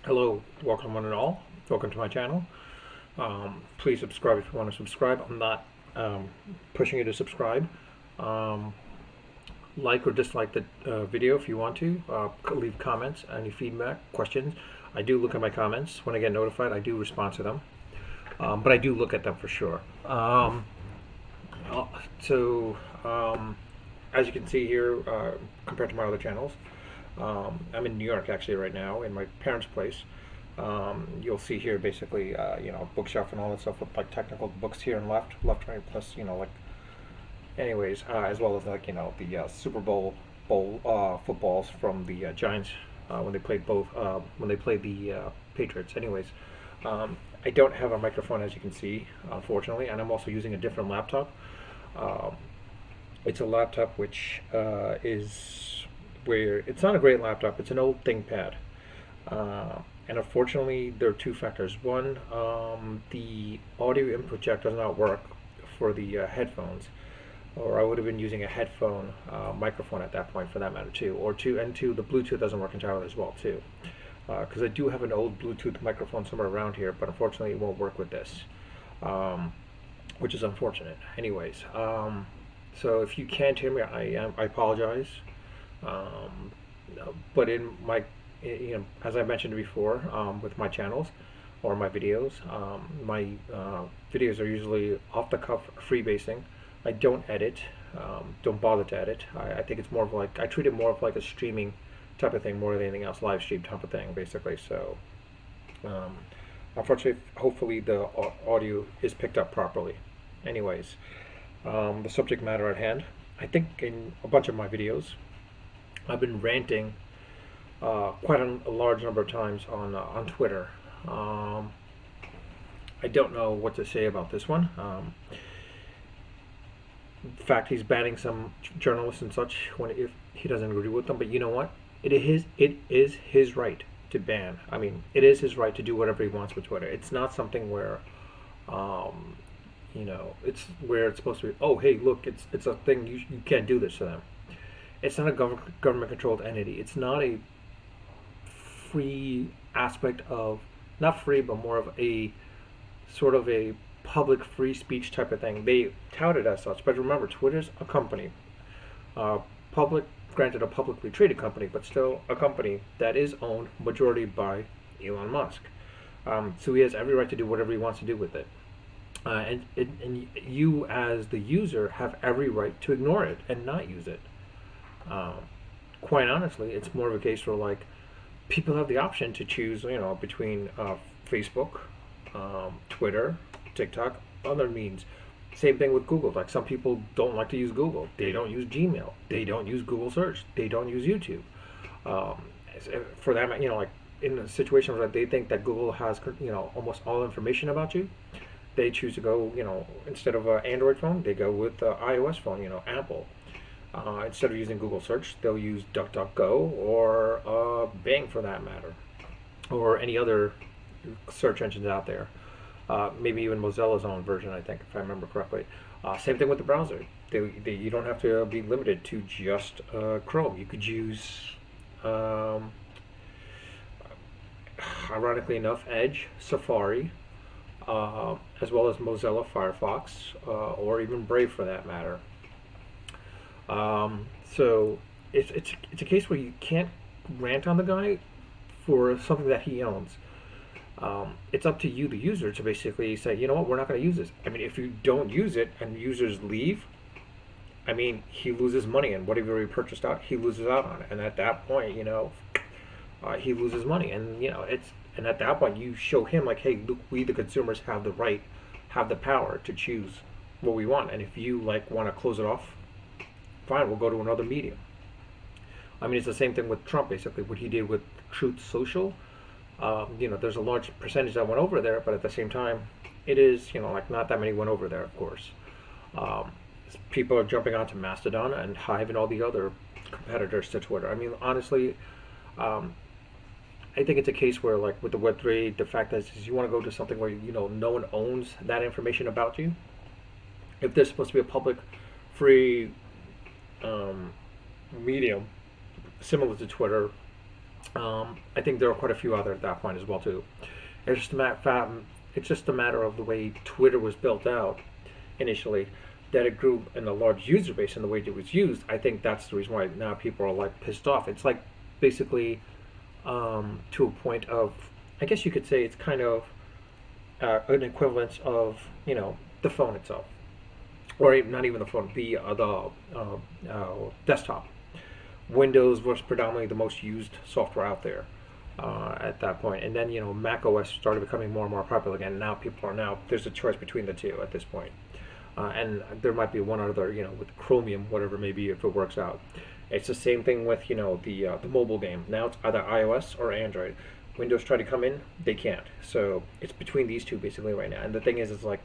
Hello, welcome one and all. Welcome to my channel. Please subscribe if you want to subscribe. I'm not pushing you to subscribe. Um, like or dislike the video if you want to. Leave comments, any feedback, questions. I do look at my comments. When I get notified, I do respond to them. But I do look at them for sure. Uh, so, um, as you can see here, compared to my other channels, I'm in New York actually right now in my parents' place. You'll see here basically, bookshelf and all that stuff with like technical books here and left, right, plus like, anyways, as well as like the Super Bowl footballs from the Giants when they played the Patriots. Anyways, I don't have a microphone as you can see, unfortunately, and I'm also using a different laptop. Um, it's a laptop which is where it's not a great laptop. It's an old ThinkPad. And unfortunately, there are two factors. One, the audio input jack does not work for the headphones, or I would have been using a headphone microphone at that point for that matter too. Or two, and two, the Bluetooth doesn't work entirely as well too. Because I do have an old Bluetooth microphone somewhere around here, but unfortunately, it won't work with this, um, which is unfortunate. Anyways, so if you can't hear me, I apologize. Um, but in my, as I mentioned before, with my channels or my videos, my videos are usually off the cuff, freebasing. I don't edit. Don't bother to edit. I think it's more of like I treat it more of like a streaming type of thing more than anything else, live stream type of thing, basically. So, um, unfortunately, hopefully the audio is picked up properly. Anyways, the subject matter at hand. I think in a bunch of my videos, I've been ranting quite a large number of times on Twitter. Um, I don't know what to say about this one. In fact, he's banning some journalists and such when if he doesn't agree with them. But you know what? It is his right to ban. I mean, it is his right to do whatever he wants with Twitter. It's not something where, um, it's where it's supposed to be. Oh, hey, look, it's a thing. You can't do this to them. It's not a government controlled entity. It's not a free aspect of, not free, but more of a sort of a public free speech type of thing. They tout it as such, but remember, Twitter's a company, uh, public, granted a publicly traded company, but still a company that is owned majority by Elon Musk. So he has every right to do whatever he wants to do with it. And you, as the user, have every right to ignore it and not use it. Um, Quite honestly, it's more of a case where like people have the option to choose, between Facebook, Twitter, TikTok, other means. Same thing with Google. Like some people don't like to use Google. They don't use Gmail. They don't use Google Search. They don't use YouTube. Um, for them, like in a situation where they think that Google has, almost all information about you, they choose to go, instead of an Android phone, they go with the iOS phone, Apple. Instead of using Google Search, they'll use DuckDuckGo or Bing for that matter, or any other search engines out there. Maybe even Mozilla's own version, I think, if I remember correctly. Same thing with the browser. You don't have to be limited to just Chrome. You could use, um, ironically enough, Edge, Safari, as well as Mozilla Firefox, or even Brave for that matter. So it's a case where you can't rant on the guy for something that he owns. It's up to you, the user, to basically say, you know what, we're not going to use this. I mean, if you don't use it and users leave, I mean, he loses money, and whatever he purchased out, he loses out on it. And at that point, he loses money, and and at that point, you show him like, hey, look, we the consumers have the right, have the power to choose what we want, and if you like want to close it off, fine, we'll go to another medium. I mean, it's the same thing with Trump, basically, what he did with Truth Social. There's a large percentage that went over there, but at the same time, it is, like not that many went over there, of course. Um, People are jumping onto Mastodon and Hive and all the other competitors to Twitter. I mean, honestly, um, I think it's a case where, like with the Web3, the fact that is you want to go to something where no one owns that information about you. If there's supposed to be a public, free um, medium similar to Twitter I think there are quite a few other at that point as well too. It's just a it's just a matter of the way Twitter was built out initially, that it grew in a large user base and the way it was used. I think that's the reason why now people are like pissed off. It's like basically to a point of, I guess you could say it's kind of an equivalence of the phone itself, or not even the phone, the desktop. Windows was predominantly the most used software out there at that point, and then Mac OS started becoming more and more popular again. And now there's a choice between the two at this point, and there might be one other with Chromium, whatever, maybe if it works out. It's the same thing with the mobile game. Now it's either iOS or Android. Windows try to come in, they can't. So it's between these two basically right now. And the thing is, it's like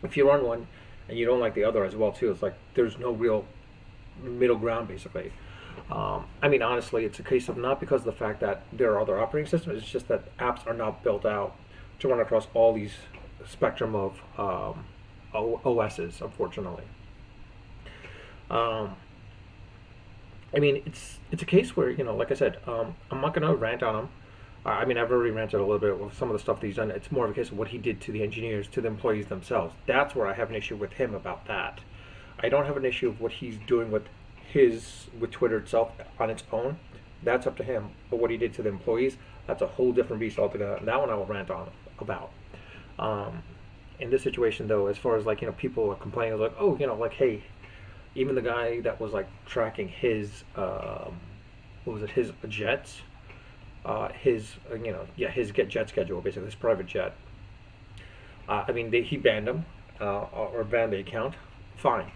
if you're on one and you don't like the other as well too, it's like there's no real middle ground basically. I mean, honestly, it's a case of not because of the fact that there are other operating systems. It's just that apps are not built out to run across all these spectrum of OSs, unfortunately. Um, I mean, it's a case where like I said, I'm not going to rant on him. I mean, I've already ranted a little bit with some of the stuff that he's done. It's more of a case of what he did to the engineers, to the employees themselves. That's where I have an issue with him about that. I don't have an issue with what he's doing with Twitter itself on its own. That's up to him. But what he did to the employees, that's a whole different beast altogether. That one I will rant on about. Um, in this situation, though, as far as like people are complaining like, oh, like, hey, even the guy that was like tracking his what was it, his jets, his get jet schedule, basically his private jet. I mean, he banned him or banned the account. Fine.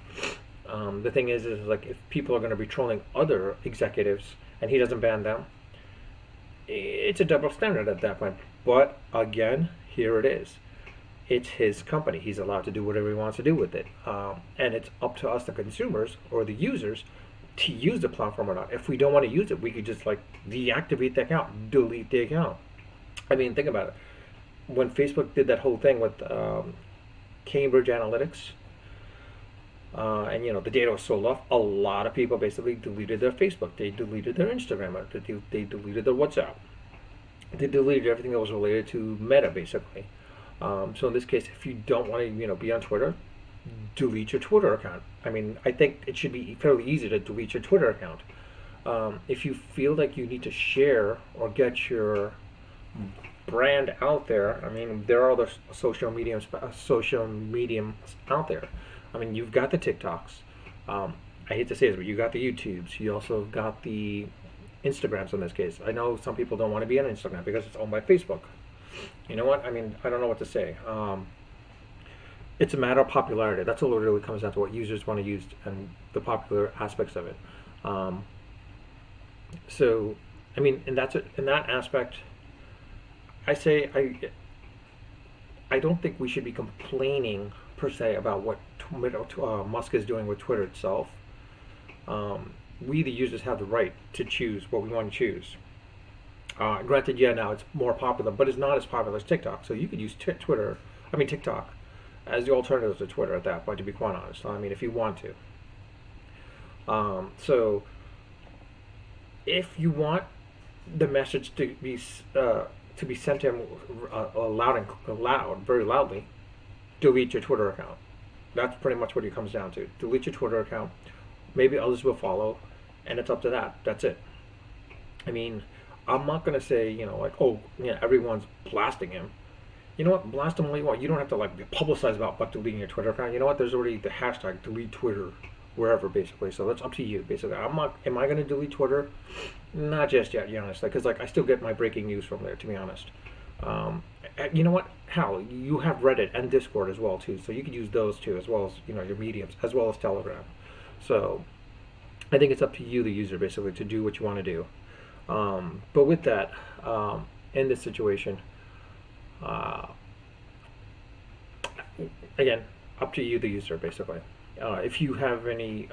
The thing is like if people are going to be trolling other executives and he doesn't ban them, it's a double standard at that point. But again, here it is. It's his company. He's allowed to do whatever he wants to do with it. And it's up to us, the consumers or the users, to use the platform or not. If we don't want to use it, we could just like deactivate the account, delete the account. I mean, think about it. When Facebook did that whole thing with Cambridge Analytics, and the data was sold off, a lot of people basically deleted their Facebook. They deleted their Instagram. They deleted their WhatsApp. They deleted everything that was related to Meta, basically. So in this case, if you don't want to, be on Twitter, delete your Twitter account. I mean, I think it should be fairly easy to delete your Twitter account. If you feel like you need to share or get your brand out there, I mean, there are other social mediums out there. I mean, you've got the TikToks. I hate to say this, but you got the YouTubes. You also got the Instagrams in this case. I know some people don't want to be on Instagram because it's owned by Facebook. You know what? I mean, I don't know what to say. It's a matter of popularity. That's all it really comes down to, what users want to use and the popular aspects of it. So, I mean, in that aspect, I don't think we should be complaining per se about what Musk is doing with Twitter itself. We, the users, have the right to choose what we want to choose. Granted, now it's more popular, but it's not as popular as TikTok. So you could use TikTok, as the alternative to Twitter at that point, to be quite honest. I mean, if you want to. So if you want the message to be sent to him very loudly, delete your Twitter account. That's pretty much what it comes down to. Delete your Twitter account. Maybe others will follow, and it's up to that. That's it. I mean, I'm not going to say, everyone's blasting him. You know what? Blast him all you want. You don't have to publicize about deleting your Twitter account. You know what? There's already the hashtag delete Twitter wherever, basically. So that's up to you, basically. Am I going to delete Twitter? Not just yet, honestly, because I still get my breaking news from there, to be honest. You know what? Hell, you have Reddit and Discord as well too, so you could use those too, as well as your mediums, as well as Telegram. So I think it's up to you, the user, basically, to do what you want to do. But with that, in this situation, again, up to you, the user, basically. If you have any,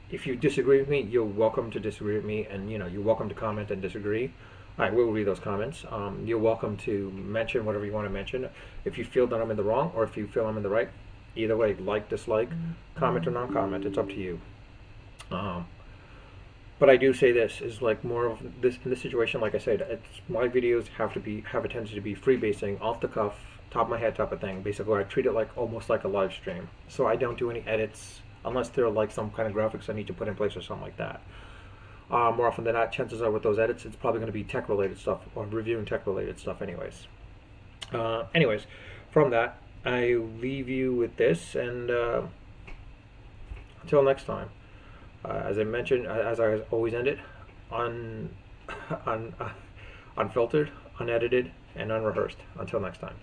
if you disagree with me, you're welcome to disagree with me, and you're welcome to comment and disagree. I will read those comments. You're welcome to mention whatever you want to mention. If you feel that I'm in the wrong, or if you feel I'm in the right, either way, dislike, comment or non-comment, it's up to you. But I do say this is like more of this in this situation. Like I said, it's my videos have a tendency to be freebasing, off the cuff, top of my head type of thing. Basically, I treat it like almost like a live stream. So I don't do any edits unless there are like some kind of graphics I need to put in place or something like that. More often than not, chances are with those edits, it's probably going to be tech related stuff or reviewing tech related stuff, anyways. Anyways, from that, I leave you with this, and until next time. As I mentioned, as I always end it, un, un, unfiltered, unedited, and unrehearsed. Until next time.